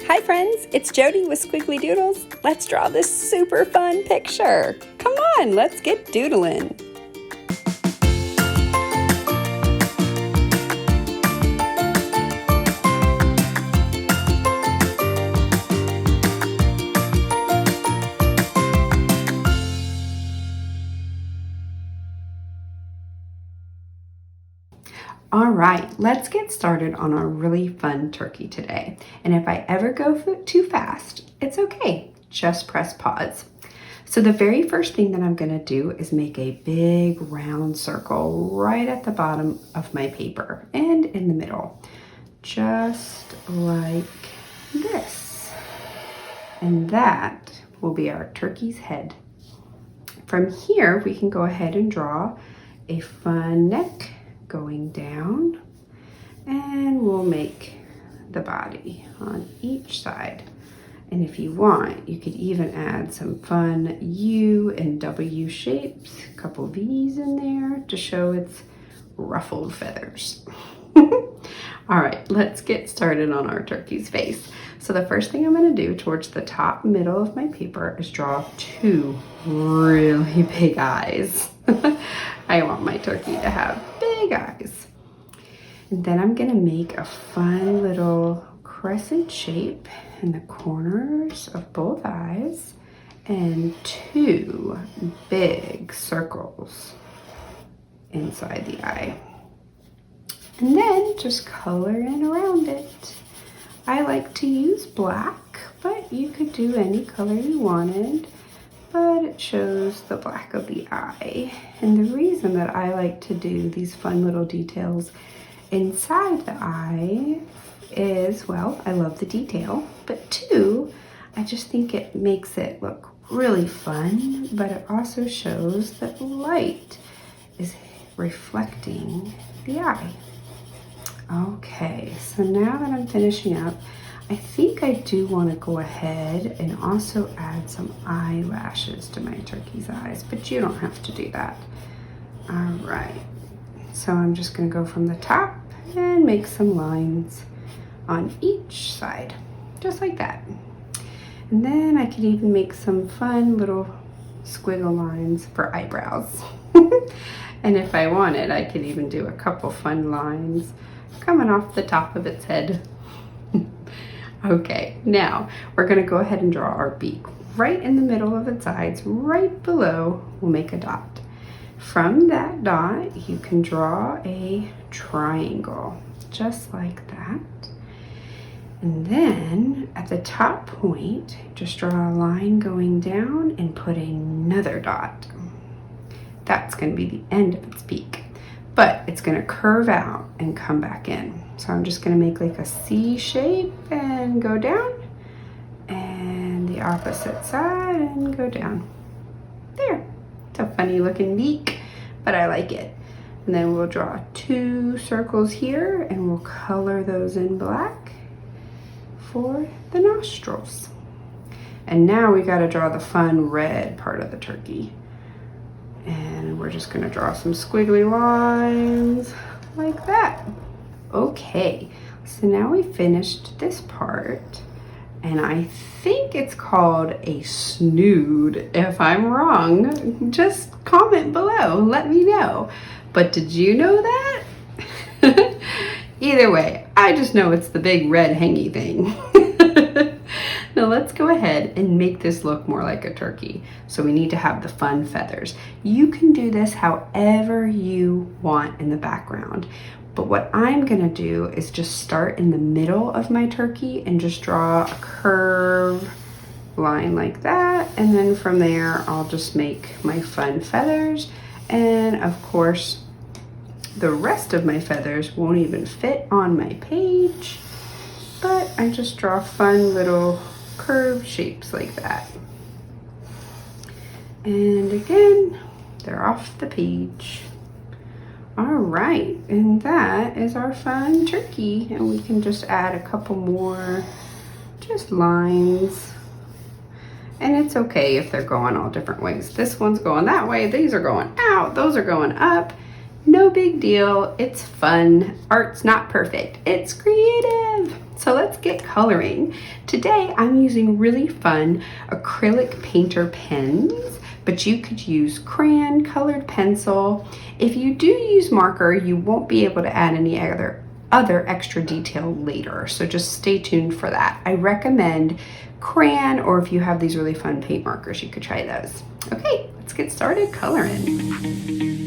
Hi friends, it's Jody with Squiggly Doodles. Let's draw this super fun picture. Come on, let's get doodling. All right, let's get started on our really fun turkey today. And if I ever go too fast, it's okay. Just press pause. So the very first thing that I'm gonna do is make a big round circle right at the bottom of my paper and in the middle, just like this. And that will be our turkey's head. From here, we can go ahead and draw a fun neck going down, and we'll make the body on each side. And if you want, you could even add some fun U and W shapes, a couple V's in there to show its ruffled feathers. All right, let's get started on our turkey's face. So the first thing I'm gonna do towards the top middle of my paper is draw two really big eyes. I want my turkey to have big eyes. And then I'm gonna make a fun little crescent shape in the corners of both eyes and two big circles inside the eye. And then just color in around it. I like to use black, but you could do any color you wanted, but it shows the black of the eye. And the reason that I like to do these fun little details inside the eye is, well, I love the detail, but two, I just think it makes it look really fun, but it also shows that light is reflecting the eye. Okay, so now that I'm finishing up, I think I do want to go ahead and also add some eyelashes to my turkey's eyes, but you don't have to do that. All right, so I'm just going to go from the top and make some lines on each side, just like that. And then I could even make some fun little squiggle lines for eyebrows. And if I wanted, I could even do a couple fun lines coming off the top of its head. Okay, now we're gonna go ahead and draw our beak. Right in the middle of its sides, right below, we'll make a dot. From that dot, you can draw a triangle, just like that. And then at the top point, just draw a line going down and put another dot. That's gonna be the end of its beak, but it's gonna curve out and come back in. So I'm just gonna make like a C shape and go down, and the opposite side and go down. There, it's a funny looking beak, but I like it. And then we'll draw two circles here and we'll color those in black for the nostrils. And now we gotta draw the fun red part of the turkey. And we're just gonna draw some squiggly lines like that. Okay, so now we finished this part, and I think it's called a snood. If I'm wrong, just comment below, let me know. But did you know that? Either way, I just know it's the big red hangy thing. Now let's go ahead and make this look more like a turkey. So we need to have the fun feathers. You can do this however you want in the background. But what I'm gonna do is just start in the middle of my turkey and just draw a curve line like that. And then from there, I'll just make my fun feathers. And of course, the rest of my feathers won't even fit on my page, but I just draw fun little curved shapes like that. And again, they're off the page. All right, and that is our fun turkey. And we can just add a couple more just lines. And it's okay if they're going all different ways. This one's going that way, these are going out, those are going up. No big deal, it's fun. Art's not perfect, it's creative. So let's get coloring. Today I'm using really fun acrylic painter pens, but you could use crayon, colored pencil. If you do use marker, you won't be able to add any other extra detail later, so just stay tuned for that. I recommend crayon, or if you have these really fun paint markers, you could try those. Okay, let's get started coloring.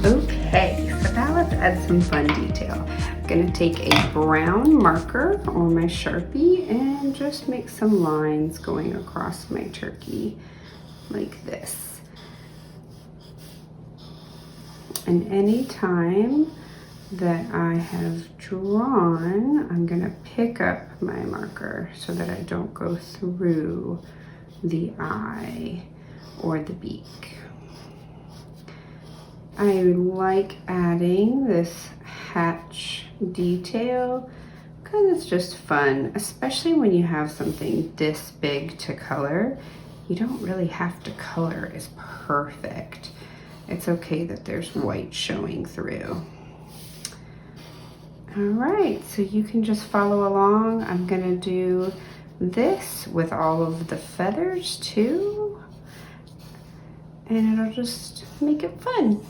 Okay, so now let's add some fun detail. I'm gonna take a brown marker or my Sharpie and just make some lines going across my turkey like this. And anytime that I have drawn, I'm gonna pick up my marker so that I don't go through the eye or the beak. I like adding this hatch detail because it's just fun, especially when you have something this big to color. You don't really have to color as perfect. It's okay that there's white showing through. All right, so you can just follow along. I'm gonna do this with all of the feathers too, and it'll just make it fun.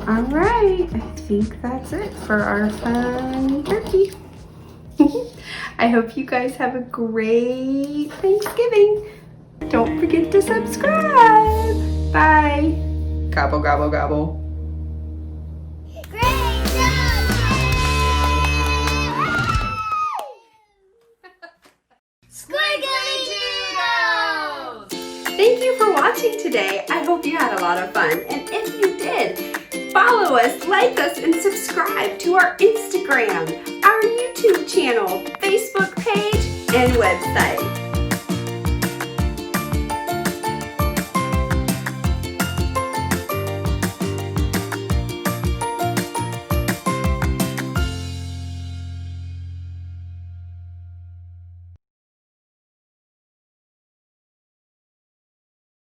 All right, I think that's it for our fun turkey. I hope you guys have a great Thanksgiving. Don't forget to subscribe. Bye. Gobble, gobble, gobble. Great job! Squiggly Doodles! Thank you for watching today. I hope you had a lot of fun. And if you did, Follow us, like us, and subscribe to our Instagram, our YouTube channel, Facebook page, and website.